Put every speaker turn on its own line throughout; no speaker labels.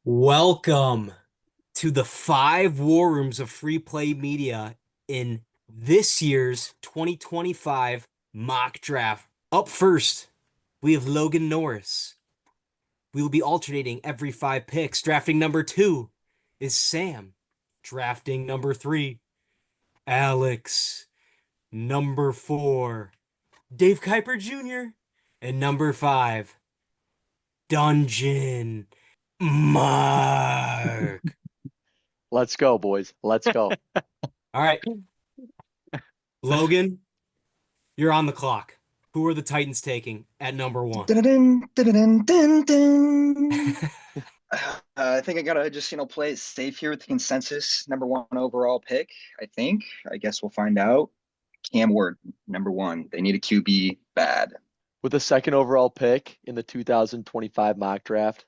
Welcome to the five war rooms of free play media in this year's 2025 mock draft. Up first, we have Logan Norris. We will be alternating every five picks. Drafting number two is Sam. Drafting number three, Alex. Number four, Dave Kuiper Jr. And number five, Dungeon Mark.
Let's go, boys. Let's go.
All right, Logan, you're on the clock. Who are the Titans taking at number one?
Dun, dun, dun, dun, dun. I think I gotta just play it safe here with the consensus number one overall pick. I think. I guess we'll find out. Cam Ward, number one. They need a QB bad.
With the second overall pick in the 2025 mock draft,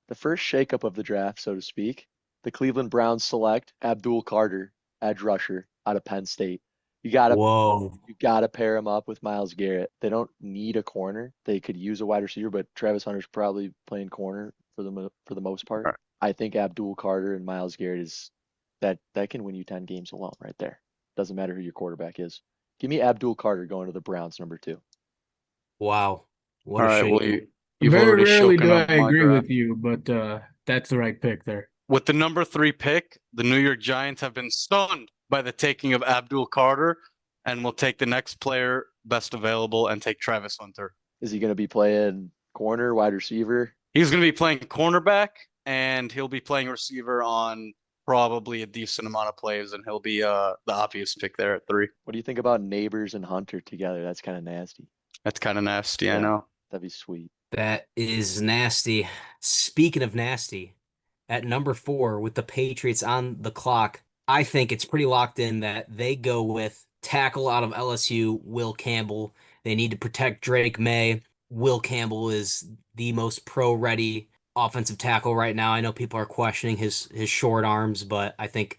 the first shakeup of the draft, so to speak, the Cleveland Browns select Abdul Carter, edge rusher out of Penn State. You gotta
Whoa.
you gotta pair him up with Myles Garrett. They don't need a corner. They could use a wide receiver, but Travis Hunter's probably playing corner for the most part.
Right.
I think Abdul Carter and Myles Garrett is that can win you 10 games alone right there. Doesn't matter who your quarterback is. Give me Abdul Carter going to the Browns, number two.
Wow. What
All
a
right,
shake.
well, you've
Very
already
rarely
shaken
do I
up my
agree
draft.
with you, but that's the right pick there.
With the number 3 pick, the New York Giants have been stunned by the taking of Abdul Carter and will take the next player best available and take Travis Hunter.
Is he going to be playing corner, wide receiver?
He's going to be playing cornerback and he'll be playing receiver on probably a decent amount of plays, and he'll be the obvious pick there at 3.
What do you think about Neighbors and Hunter together? That's kind of nasty.
That's kind of nasty, I
Yeah.
know.
That'd be sweet.
That is nasty. Speaking of nasty, at number four, with the Patriots on the clock, I think it's pretty locked in that they go with tackle out of LSU, Will Campbell. They need to protect Drake May. Will Campbell is the most pro-ready offensive tackle right now. I know people are questioning his short arms, but I think,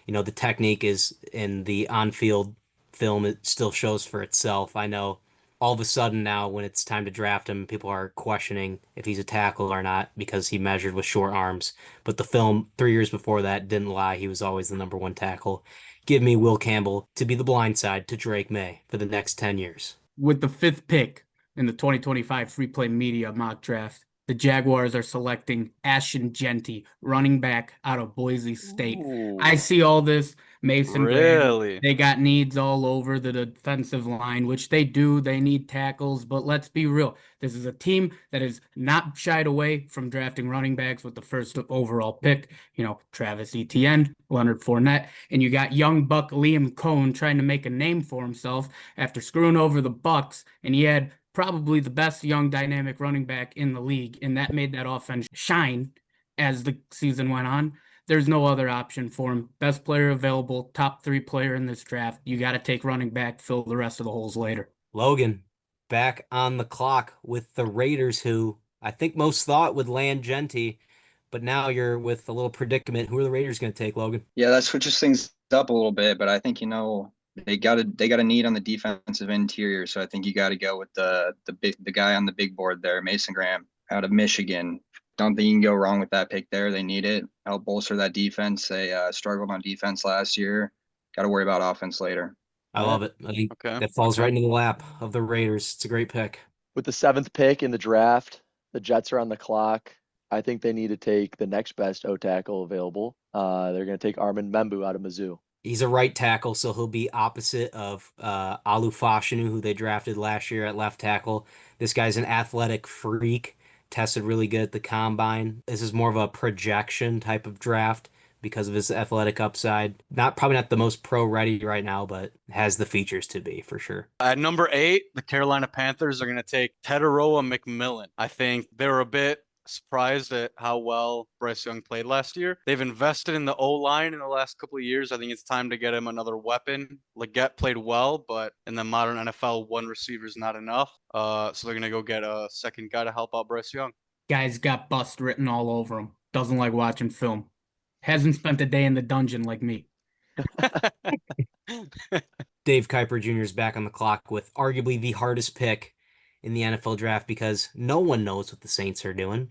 the technique is in the on-field film, it still shows for itself. I know all of a sudden now when it's time to draft him, people are questioning if he's a tackle or not because he measured with short arms. But the film 3 years before that didn't lie. He was always the number one tackle. Give me Will Campbell to be the blind side to Drake May for the next 10 years.
With the fifth pick in the 2025 Free Play Media mock draft, the Jaguars are selecting Ashton Jeanty, running back out of Boise State.
Ooh.
I see all this. Mason Graham.
Really?
They got needs all over the defensive line, which they do. They need tackles, but let's be real. This is a team that is not shied away from drafting running backs with the first overall pick. Travis Etienne, Leonard Fournette, and you got young buck Liam Cohn trying to make a name for himself after screwing over the Bucks, and he had probably the best young dynamic running back in the league, and that made that offense shine as the season went on. There's no other option for him. Best player available, top 3 player in this draft. You got to take running back, fill the rest of the holes later.
Logan, back on the clock with the Raiders, who I think most thought would land Genty, but now you're with a little predicament. Who are the Raiders going to take, Logan?
Yeah, that switches things up a little bit, but I think they got a need on the defensive interior, so I think you got to go with the guy on the big board there, Mason Graham out of Michigan. Don't think you can go wrong with that pick there. They need it. Help bolster that defense. They struggled on defense last year. Got to worry about offense later.
I love it. I think
Okay.
that falls right into the lap of the Raiders. It's a great pick.
With the 7th pick in the draft, the Jets are on the clock. I think they need to take the next best O tackle available. They're going to take Armin Membu out of Mizzou.
He's a right tackle, so he'll be opposite of Alu Fashanu, who they drafted last year at left tackle. This guy's an athletic freak, tested really good at the combine. This is more of a projection type of draft because of his athletic upside. Probably not the most pro ready right now, but has the features to be for sure.
At number 8, the Carolina Panthers are going to take Teteroa McMillan. I think they were a bit surprised at how well Bryce Young played last year. They've invested in the O-line in the last couple of years. I think it's time to get him another weapon. Leggett played well, but in the modern NFL, one receiver is not enough. So they're going to go get a second guy to help out Bryce Young.
Guy's got bust written all over him. Doesn't like watching film. Hasn't spent a day in the dungeon like me.
Dave Kuiper Jr. is back on the clock with arguably the hardest pick in the NFL draft because no one knows what the Saints are doing.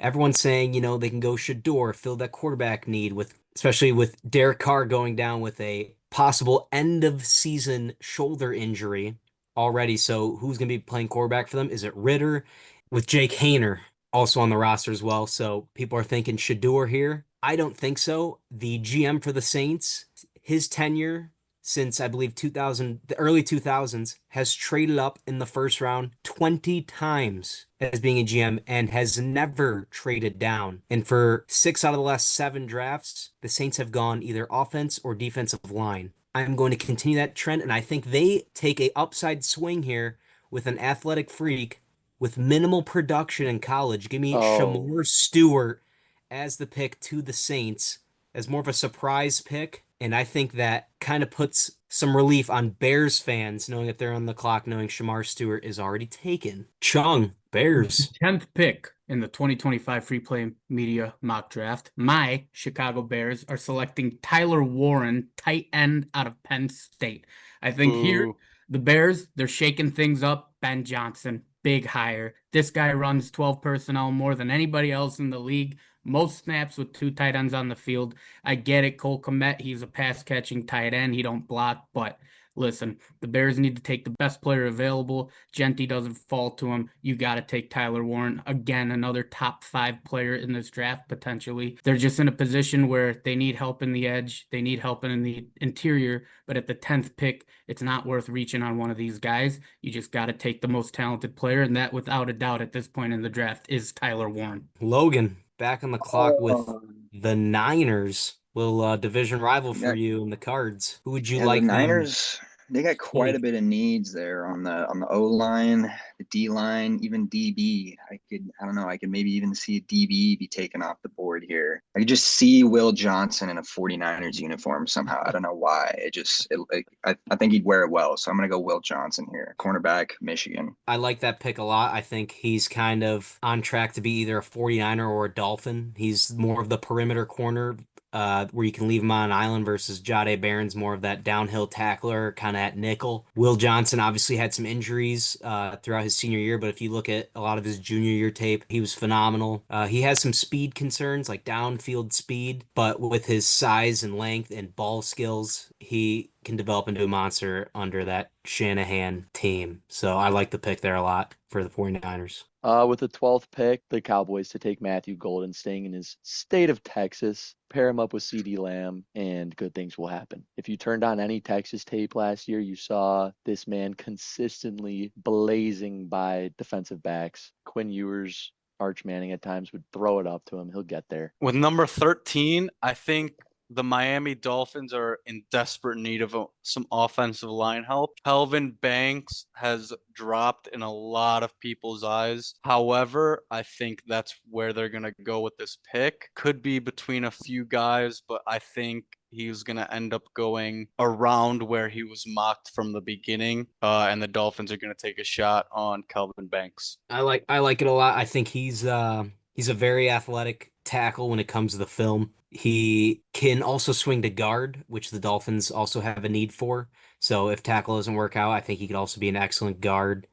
Everyone's saying, they can go Shador, fill that quarterback need especially with Derek Carr going down with a possible end of season shoulder injury already. So who's going to be playing quarterback for them? Is it Ritter with Jake Hayner also on the roster as well? So people are thinking Shador here. I don't think so. The GM for the Saints, his tenure since I believe the early 2000s, has traded up in the first round 20 times as being a GM and has never traded down. And for 6 out of the last 7 drafts, the Saints have gone either offense or defensive line. I'm going to continue that trend, and I think they take a upside swing here with an athletic freak with minimal production in college. Give me
Oh,
Shamar Stewart as the pick to the Saints as more of a surprise pick. And I think that kind of puts some relief on Bears fans knowing that they're on the clock, knowing Shamar Stewart is already taken. Chung, Bears.
10th pick in the 2025 Free Play Media mock draft, my Chicago Bears are selecting Tyler Warren, tight end out of Penn State. I think here,
Boo.
the Bears, they're shaking things up. Ben Johnson, big hire. This guy runs 12 personnel more than anybody else in the league. Most snaps with 2 tight ends on the field. I get it, Cole Kmet, he's a pass-catching tight end. He don't block, but listen, the Bears need to take the best player available. Genty doesn't fall to him. You got to take Tyler Warren. Again, another top 5 player in this draft, potentially. They're just in a position where they need help in the edge. They need help in the interior. But at the 10th pick, it's not worth reaching on one of these guys. You just got to take the most talented player. And that, without a doubt, at this point in the draft, is Tyler Warren.
Logan, back on the clock with the Niners. Little division rival for
Yeah,
you in the Cards. Who would you
yeah, the
like them
Niners, they got quite a
take?
bit of needs there on the O line, the D line, even DB. I don't know, I could maybe even see a DB be taken off the board here. I could just see Will Johnson in a 49ers uniform somehow. I don't know why. I think he'd wear it well. So I'm gonna go Will Johnson here, cornerback, Michigan.
I like that pick a lot. I think he's kind of on track to be either a 49er or a Dolphin. He's more of the perimeter corner, where you can leave him on an island versus Jade Barron's more of that downhill tackler, kind of at nickel. Will Johnson obviously had some injuries throughout his senior year, but if you look at a lot of his junior year tape, he was phenomenal. He has some speed concerns, like downfield speed, but with his size and length and ball skills, he can develop into a monster under that Shanahan team. So I like the pick there a lot for the 49ers.
with the 12th pick, the Cowboys to take Matthew Golden, staying in his state of Texas, pair him up with CeeDee Lamb, and good things will happen. If you turned on any Texas tape last year, you saw this man consistently blazing by defensive backs. Quinn Ewers, Arch Manning at times would throw it up to him. He'll get there.
With number 13, I think the Miami Dolphins are in desperate need of some offensive line help. Kelvin Banks has dropped in a lot of people's eyes. However, I think that's where they're going to go with this pick. Could be between a few guys, but I think he's going to end up going around where he was mocked from the beginning. And the Dolphins are going to take a shot on Kelvin Banks.
I like it a lot. I think he's a very athletic tackle when it comes to the film. He can also swing to guard, which the Dolphins also have a need for. So if tackle doesn't work out, I think he could also be an excellent guard.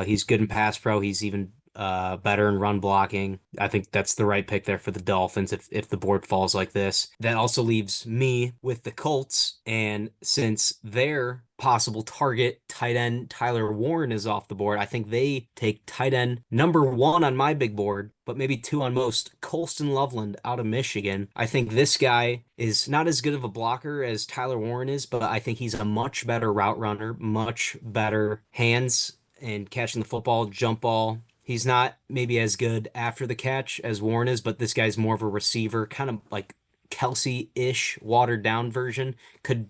He's good in pass pro. He's even better in run blocking. I think that's the right pick there for the Dolphins if the board falls like this. That also leaves me with the Colts. And since their possible target tight end Tyler Warren is off the board, I think they take tight end number 1 on my big board, but maybe 2 on most, Colston Loveland out of Michigan. I think this guy is not as good of a blocker as Tyler Warren is, but I think he's a much better route runner, much better hands and catching the football, jump ball. He's not maybe as good after the catch as Warren is, but this guy's more of a receiver, kind of like Kelsey-ish, watered down version. Could,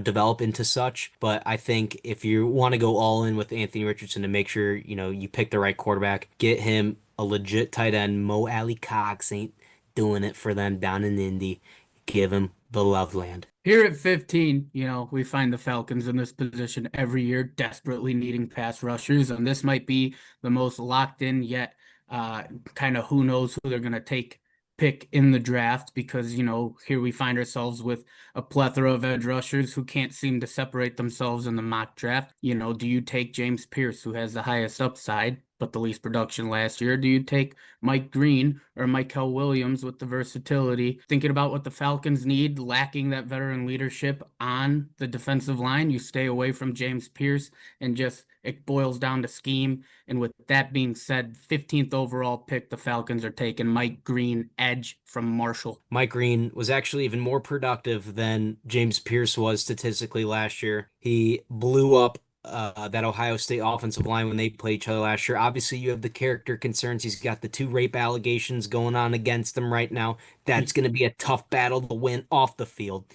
develop into such. But I think if you want to go all in with Anthony Richardson to make sure, you pick the right quarterback, get him a legit tight end. Mo Alley Cox ain't doing it for them down in Indy. Give him the Loveland.
Here at 15, we find the Falcons in this position every year, desperately needing pass rushers, and this might be the most locked in yet kind of who knows who they're going to pick in the draft because, here we find ourselves with a plethora of edge rushers who can't seem to separate themselves in the mock draft. Do you take James Pierce, who has the highest upside? but the least production last year? Do you take Mike Green or Michael Williams with the versatility? Thinking about what the Falcons need, lacking that veteran leadership on the defensive line, you stay away from James Pierce and just it boils down to scheme. And with that being said, 15th overall pick, the Falcons are taking Mike Green, edge from Marshall.
Mike Green was actually even more productive than James Pierce was statistically last year. He blew up that Ohio State offensive line when they played each other last year. Obviously, you have the character concerns. He's got the 2 rape allegations going on against him right now. That's going to be a tough battle to win off the field.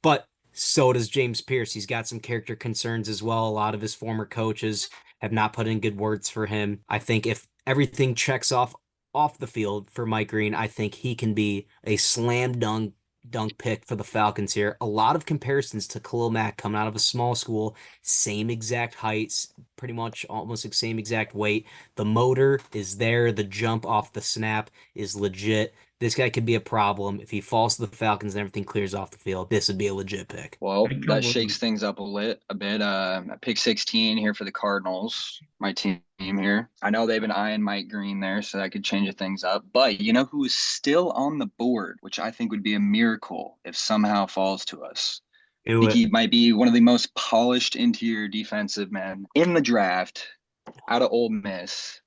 But so does James Pierce. He's got some character concerns as well. A lot of his former coaches have not put in good words for him. I think if everything checks off the field for Mike Green, I think he can be a slam dunk pick for the Falcons here. A lot of comparisons to Khalil Mack coming out of a small school, same exact heights, pretty much almost the same exact weight. The motor is there. The jump off the snap is legit. This guy could be a problem. If he falls to the Falcons and everything clears off the field, this would be a legit pick.
Well,
Michael
that
Williams.
shakes things up a bit. Pick 16 here for the Cardinals, my team here. I know they've been eyeing Mike Green there, so that could change things up. But you know who is still on the board, which I think would be a miracle if somehow falls to us. I think he might be one of the most polished interior defensive men in the draft out of Ole Miss.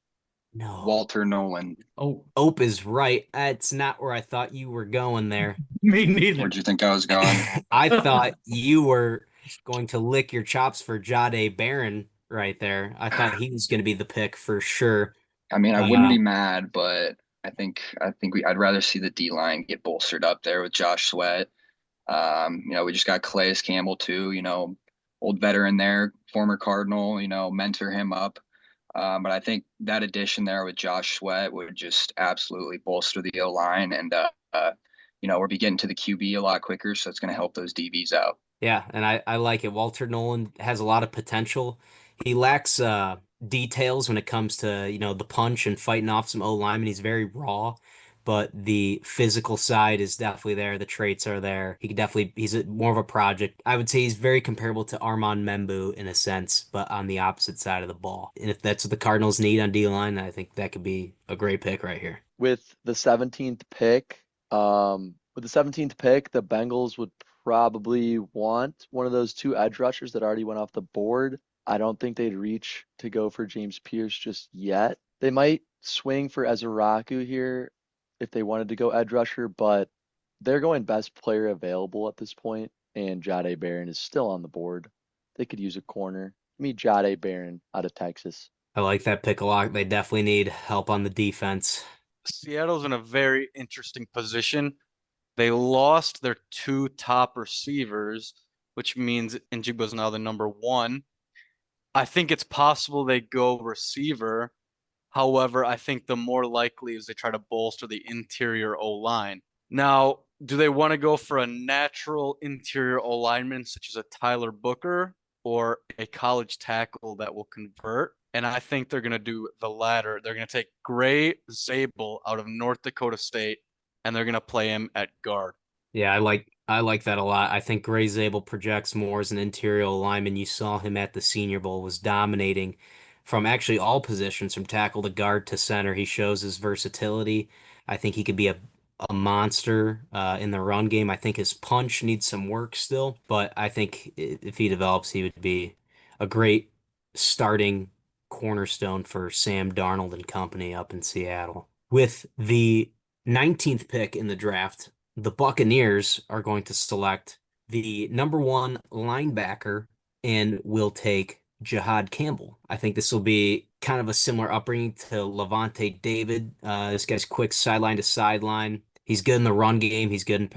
No.
Walter Nolan.
Oh,
Ope is right. That's not where I thought you were going there.
me neither.
Where'd you think I was going?
I thought you were going to lick your chops for Jahdae Barron right there. I thought he was going to be the pick for sure.
I mean, I wouldn't be mad, but I'd rather see the D line get bolstered up there with Josh Sweat. We just got Calais Campbell too, old veteran there, former Cardinal, mentor him up. But I think that addition there with Josh Sweat would just absolutely bolster the O-line. And, we're getting to the QB a lot quicker, so it's going to help those DBs out.
Yeah, and I like it. Walter Nolan has a lot of potential. He lacks details when it comes to, the punch and fighting off some O-linemen. He's very raw, but the physical side is definitely there. The traits are there. He's more of a project. I would say he's very comparable to Armand Membu in a sense, but on the opposite side of the ball. And if that's what the Cardinals need on D-line, I think that could be a great pick right here.
With the 17th pick, the Bengals would probably want one of those 2 edge rushers that already went off the board. I don't think they'd reach to go for James Pierce just yet. They might swing for Ezeraku here if they wanted to go edge rusher, but they're going best player available at this point, and Jahdae Barron is still on the board. They could use a corner. Give me Jahdae Barron out of Texas.
I like that pick a lot. They definitely need help on the defense.
Seattle's in a very interesting position. They lost their 2 top receivers, which means Njigba's now the number 1. I think it's possible they go receiver. However, I think the more likely is they try to bolster the interior O-line. Now, do they want to go for a natural interior O-lineman such as a Tyler Booker or a college tackle that will convert? And I think they're going to do the latter. They're going to take Gray Zabel out of North Dakota State, and they're going to play him at guard.
Yeah, I like that a lot. I think Gray Zabel projects more as an interior lineman. You saw him at the Senior Bowl, was dominating from actually all positions, from tackle to guard to center. He shows his versatility. I think he could be a monster in the run game. I think his punch needs some work still, but I think if he develops, he would be a great starting cornerstone for Sam Darnold and company up in Seattle. With the 19th pick in the draft, the Buccaneers are going to select the number 1 linebacker and will take Jihad Campbell. I think this will be kind of a similar upbringing to Levante David. This guy's quick sideline to sideline. He's good in the run game. He's good in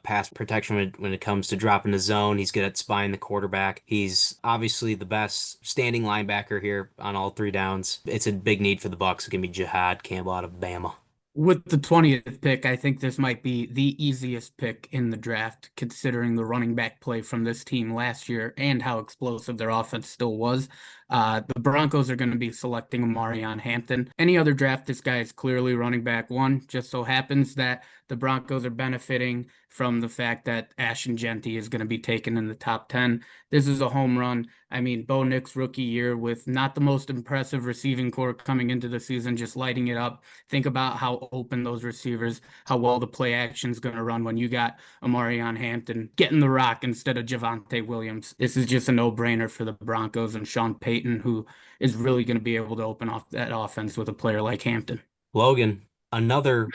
pass protection when it comes to dropping the zone. He's good at spying the quarterback. He's obviously the best standing linebacker here on all 3 downs. It's a big need for the Bucs. It's going to be Jihad Campbell out of Bama.
With the 20th pick, I think this might be the easiest pick in the draft, considering the running back play from this team last year and how explosive their offense still was. The Broncos are going to be selecting Amarion Hampton. Any other draft, this guy is clearly running back one. Just so happens that the Broncos are benefiting from the fact that Ashton Genty is going to be taken in the top 10. This is a home run. I mean, Bo Nix rookie year with not the most impressive receiving core coming into the season, just lighting it up. Think about how open those receivers, how well the play action is going to run when you got Amarion Hampton getting the rock instead of Javonte Williams. This is just a no-brainer for the Broncos and Sean Payton, who is really going to be able to open off that offense with a player like Hampton.
Logan, another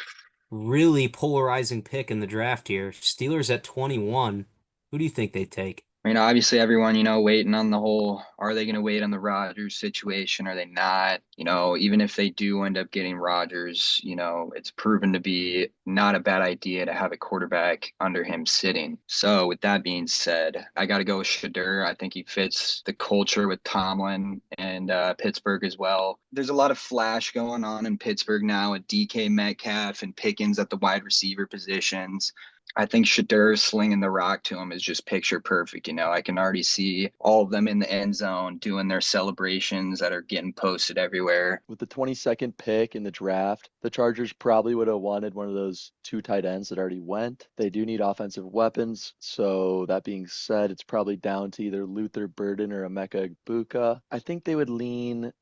really polarizing pick in the draft here. Steelers at 21. Who do you think they take?
I mean, obviously everyone, waiting on the whole, are they going to wait on the Rodgers situation? Are they not? Even if they do end up getting Rodgers, it's proven to be not a bad idea to have a quarterback under him sitting. So with that being said, I got to go with Shedeur. I think he fits the culture with Tomlin and Pittsburgh as well. There's a lot of flash going on in Pittsburgh now with DK Metcalf and Pickens at the wide receiver positions. I think Shedeur slinging the rock to him is just picture perfect. I can already see all of them in the end zone doing their celebrations that are getting posted everywhere.
With the 22nd pick in the draft, the Chargers probably would have wanted one of those 2 tight ends that already went. They do need offensive weapons. So that being said, it's probably down to either Luther Burden or Emeka Egbuka. I think they would lean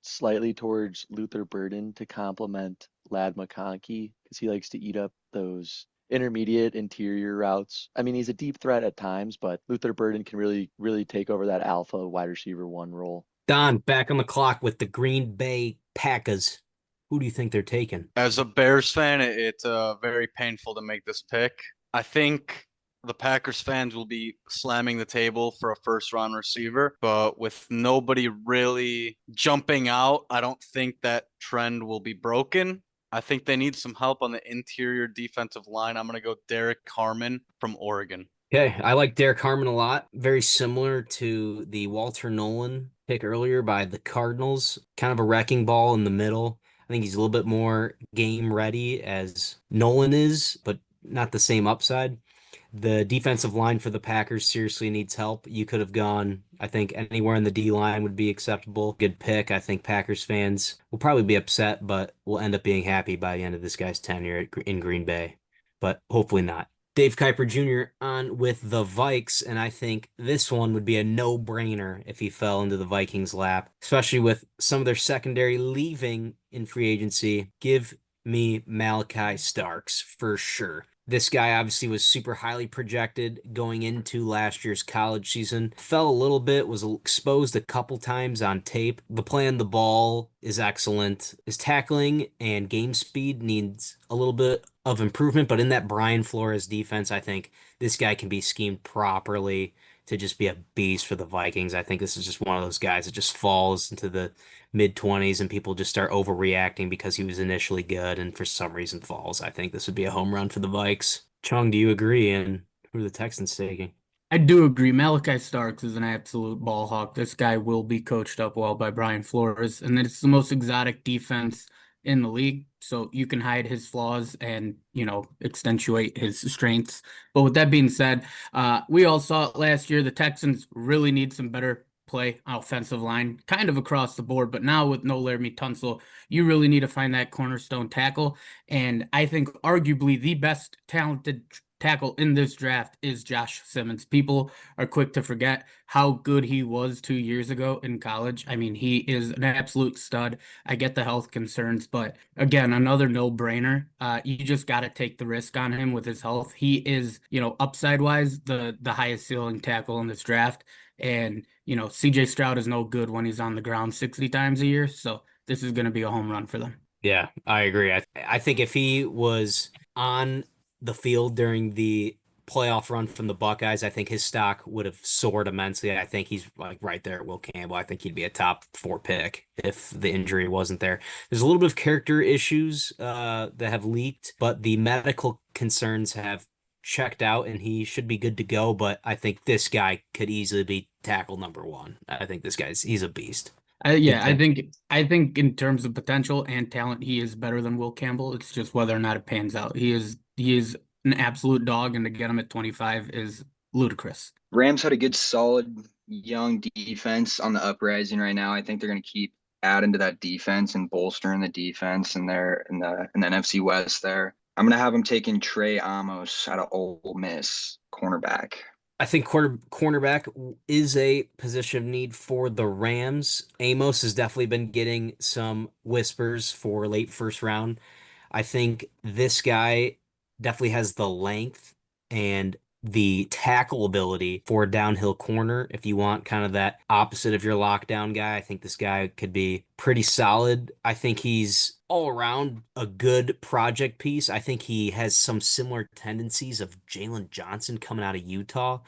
slightly towards Luther Burden to complement Lad McConkey because he likes to eat up those intermediate interior routes. I mean, he's a deep threat at times, but Luther Burden can really take over that alpha wide receiver one role.
Don, back on the clock with the Green Bay Packers. Who do you think they're taking?
As a Bears fan, it's very painful to make this pick. I think the Packers fans will be slamming the table for a first-round receiver, but with nobody really jumping out, I don't think that trend will be broken. I think they need some help on the interior defensive line. I'm going to go Derek Harmon from Oregon.
Okay, I like Derek Harmon a lot. Very similar to the Walter Nolan pick earlier by the Cardinals. Kind of a wrecking ball in the middle. I think he's a little bit more game ready as Nolan is, but not the same upside. The defensive line for the Packers seriously needs help. You could have gone, I think, anywhere in the D line would be acceptable. Good pick. I think Packers fans will probably be upset, but will end up being happy by the end of this guy's tenure in Green Bay. But hopefully not. Dave Kuiper Jr. on with the Vikes, and I think this one would be a no-brainer if he fell into the Vikings' lap, especially with some of their secondary leaving in free agency. Give me Malachi Starks for sure. This guy obviously was super highly projected going into last year's college season. Fell a little bit, was exposed a couple times on tape. The play on the ball is excellent. His tackling and game speed needs a little bit of improvement, but in that Brian Flores defense, I think this guy can be schemed properly to just be a beast for the Vikings. I think this is just one of those guys that just falls into the mid-20s and people just start overreacting because he was initially good and for some reason falls. I think this would be a home run for the Vikes. Chung, do you agree? And who are the Texans taking?
I do agree. Malachi Starks is an absolute ball hawk. This guy will be coached up well by Brian Flores, and it's the most exotic defense in the league. So you can hide his flaws and, accentuate his strengths. But with that being said, we all saw it last year. The Texans really need some better play on offensive line, kind of across the board. But now with no Laramie Tunsil, you really need to find that cornerstone tackle. And I think arguably the best talented tackle in this draft is Josh Simmons. People are quick to forget how good he was 2 years ago in college. I mean, he is an absolute stud. I get the health concerns, but again, another no-brainer. You just got to take the risk on him with his health. He is, upside-wise, the highest ceiling tackle in this draft. And, CJ Stroud is no good when he's on the ground 60 times a year. So this is going to be a home run for them.
Yeah, I agree. I think if he was on the field during the playoff run from the Buckeyes, I think his stock would have soared immensely. I think he's like right there at Will Campbell. I think he'd be a top 4 pick if the injury wasn't there. There's a little bit of character issues that have leaked, but the medical concerns have checked out and he should be good to go. But I think this guy could easily be tackle number 1. I think he's a beast.
I think in terms of potential and talent, he is better than Will Campbell. It's just whether or not it pans out. He is an absolute dog, and to get him at 25 is ludicrous.
Rams had a good solid young defense on the uprising right now. I think they're going to keep adding to that defense and bolstering the defense in the NFC West there. I'm going to have them taking Trey Amos out of Ole Miss, cornerback.
I think cornerback is a position of need for the Rams. Amos has definitely been getting some whispers for late first round. I think this guy definitely has the length and the tackle ability for a downhill corner. If you want kind of that opposite of your lockdown guy, I think this guy could be pretty solid. I think he's all around a good project piece. I think he has some similar tendencies of Jalen Johnson coming out of Utah.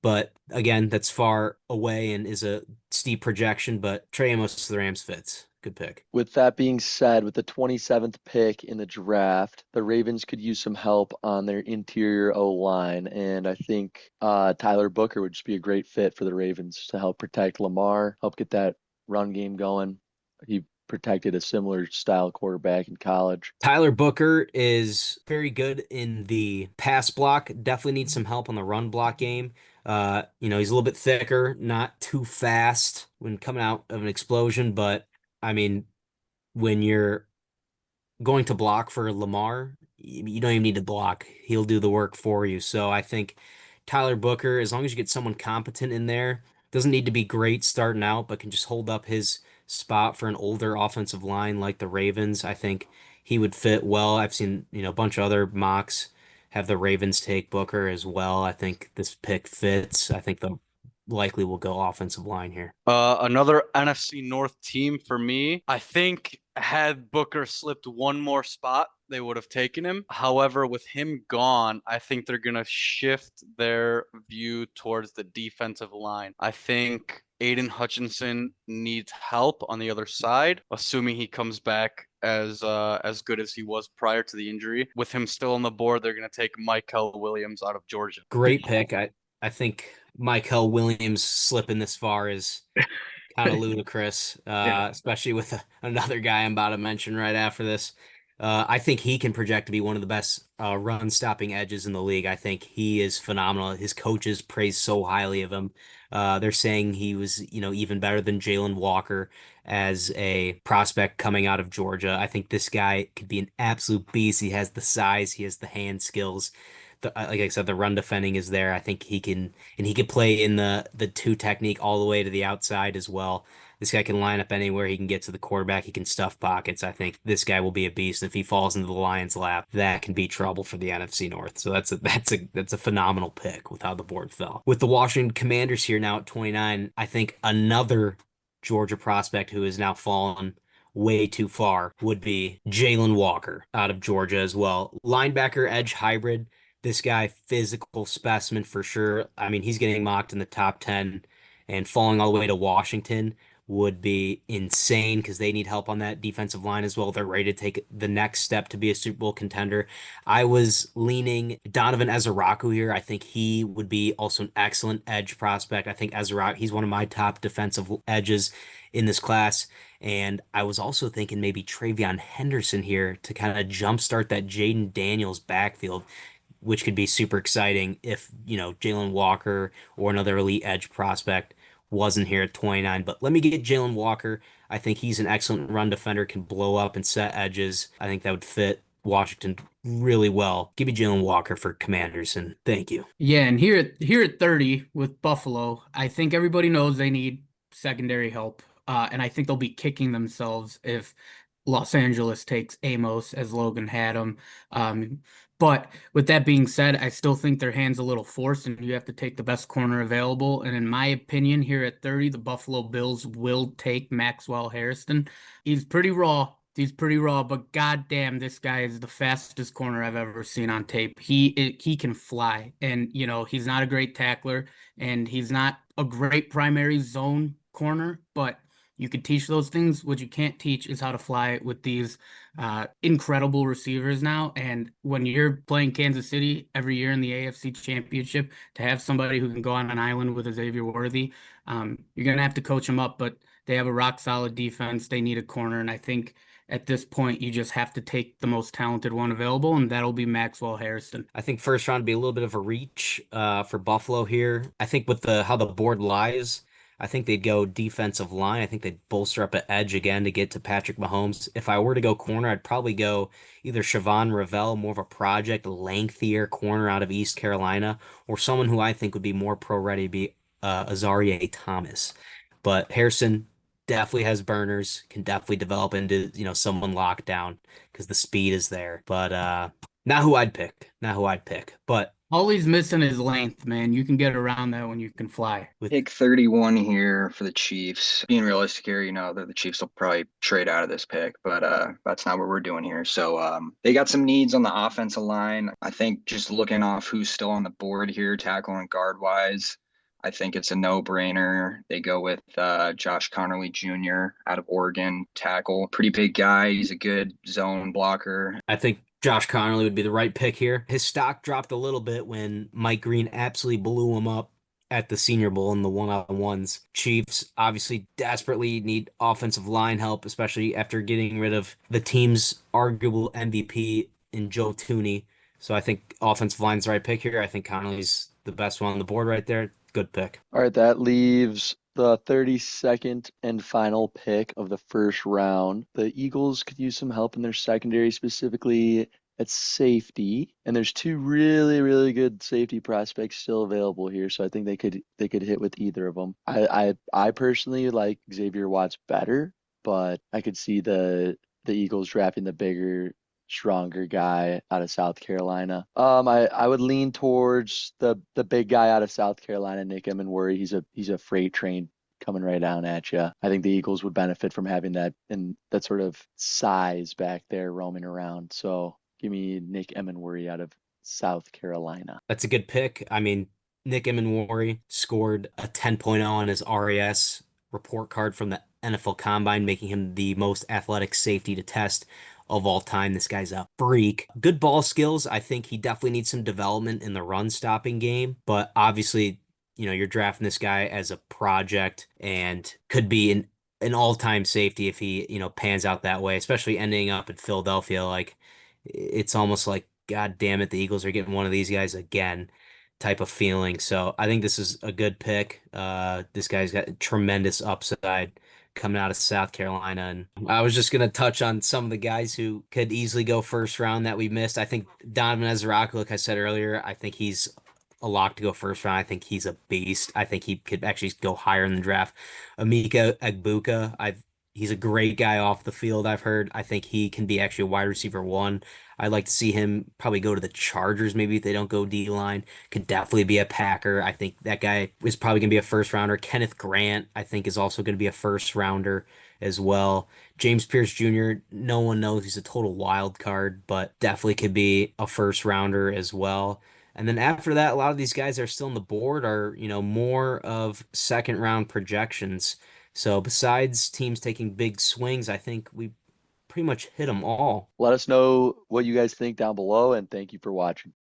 But again, that's far away and is a steep projection. But Trey Amos to the Rams fits. Good pick.
With that being said, with the 27th pick in the draft, the Ravens could use some help on their interior O line. And I think Tyler Booker would just be a great fit for the Ravens to help protect Lamar, help get that run game going. He protected a similar style quarterback in college.
Tyler Booker is very good in the pass block. Definitely needs some help on the run block game. He's a little bit thicker, not too fast when coming out of an explosion, but I mean, when you're going to block for Lamar, you don't even need to block. He'll do the work for you. So I think Tyler Booker, as long as you get someone competent in there, doesn't need to be great starting out, but can just hold up his spot for an older offensive line like the Ravens. I think he would fit well. I've seen, a bunch of other mocks have the Ravens take Booker as well. I think this pick fits. I think the likely will go offensive line here.
Another NFC North team for me. I think had Booker slipped one more spot, they would have taken him. However, with him gone, I think they're going to shift their view towards the defensive line. I think Aiden Hutchinson needs help on the other side, assuming he comes back as good as he was prior to the injury. With him still on the board, they're going to take Michael Williams out of Georgia.
Great pick. I think Michael Williams slipping this far is kind of ludicrous, especially with another guy I'm about to mention right after this. I think he can project to be one of the best run stopping edges in the league. I think he is phenomenal. His coaches praise so highly of him. They're saying he was, even better than Jalen Walker as a prospect coming out of Georgia. I think this guy could be an absolute beast. He has the size, he has the hand skills. Like I said, the run defending is there. I think he can, and he could play in the two technique all the way to the outside as well. This guy can line up anywhere. He can get to the quarterback. He can stuff pockets. I think this guy will be a beast. If he falls into the Lions' lap, that can be trouble for the NFC North. So that's a phenomenal pick with how the board fell. With the Washington Commanders here now at 29, I think another Georgia prospect who has now fallen way too far would be Jalen Walker out of Georgia as well. Linebacker edge hybrid. This guy, physical specimen for sure. I mean, he's getting mocked in the top 10 and falling all the way to Washington would be insane because they need help on that defensive line as well. They're ready to take the next step to be a Super Bowl contender. I was leaning Donovan Ezeraku here. I think he would be also an excellent edge prospect. I think Ezeraku, he's one of my top defensive edges in this class. And I was also thinking maybe Travion Henderson here to kind of jumpstart that Jaden Daniels backfield, which could be super exciting if, Jalen Walker or another elite edge prospect wasn't here at 29. But let me get Jalen Walker. I think he's an excellent run defender, can blow up and set edges. I think that would fit Washington really well. Give me Jalen Walker for Commanders, and thank you.
Yeah, and here at 30 with Buffalo, I think everybody knows they need secondary help. And I think they'll be kicking themselves if Los Angeles takes Amos as Logan had him. But with that being said, I still think their hand's a little forced and you have to take the best corner available. And in my opinion, here at 30, the Buffalo Bills will take Maxwell Harrison. He's pretty raw. But goddamn, this guy is the fastest corner I've ever seen on tape. He can fly, and he's not a great tackler, and he's not a great primary zone corner, but you can teach those things. What you can't teach is how to fly with these incredible receivers now. And when you're playing Kansas City every year in the AFC Championship, to have somebody who can go on an island with a Xavier Worthy, you're going to have to coach them up. But they have a rock solid defense. They need a corner. And I think at this point, you just have to take the most talented one available, and that'll be Maxwell Harrison.
I think first round would be a little bit of a reach for Buffalo here. I think with how the board lies, I think they'd go defensive line. I think they'd bolster up an edge again to get to Patrick Mahomes. If I were to go corner, I'd probably go either Siobhan Ravel, more of a project, lengthier corner out of East Carolina, or someone who I think would be more pro ready, be Azaria Thomas. But Harrison definitely has burners, can definitely develop into, someone locked down because the speed is there. But not who I'd pick. Not who I'd pick. But
All he's missing is length, man. You can get around that when you can fly.
with
Pick 31 here for the Chiefs. Being realistic here, the Chiefs will probably trade out of this pick, but that's not what we're doing here. So they got some needs on the offensive line. I think just looking off who's still on the board here, tackle and guard wise, I think it's a no-brainer. They go with Josh Connerly Jr. out of Oregon, tackle. Pretty big guy. He's a good zone blocker.
I think Josh Connerly would be the right pick here. His stock dropped a little bit when Mike Green absolutely blew him up at the Senior Bowl in the one-on-ones. Chiefs obviously desperately need offensive line help, especially after getting rid of the team's arguable MVP in Joe Tooney. So I think offensive line's the right pick here. I think Connerly's the best one on the board right there. Good pick.
All right, that leaves the 32nd and final pick of the first round. The Eagles could use some help in their secondary, specifically at safety. And there's two really, really good safety prospects still available here, so I think they could hit with either of them. I personally like Xavier Watts better, but I could see the Eagles drafting the bigger, stronger guy out of South Carolina. I would lean towards the big guy out of South Carolina, Nick Emenworry. He's a freight train coming right down at you. I think the Eagles would benefit from having that and that sort of size back there roaming around. So give me Nick Emenworry out of South Carolina.
That's a good pick. I mean, Nick Emenworry scored a 10.0 on his RAS report card from the NFL Combine, making him the most athletic safety to test of all time. This guy's a freak. Good ball skills. I think he definitely needs some development in the run stopping game, but obviously, you're drafting this guy as a project and could be an all-time safety if he, pans out that way, especially ending up in Philadelphia. Like, it's almost like, God damn it, the Eagles are getting one of these guys again type of feeling. So I think this is a good pick. This guy's got tremendous upside coming out of South Carolina. And I was just going to touch on some of the guys who could easily go first round that we missed. I think Donovan Ezra, like I said earlier, I think he's a lock to go first round. I think he's a beast. I think he could actually go higher in the draft. Emeka Egbuka, he's a great guy off the field, I've heard. I think he can be actually a wide receiver one. I'd like to see him probably go to the Chargers, maybe if they don't go D-line. Could definitely be a Packer. I think that guy is probably going to be a first rounder. Kenneth Grant, I think, is also going to be a first rounder as well. James Pierce Jr., no one knows. He's a total wild card, but definitely could be a first rounder as well. And then after that, a lot of these guys that are still on the board are, more of second round projections. So besides teams taking big swings, I think we pretty much hit them all.
Let us know what you guys think down below, and thank you for watching.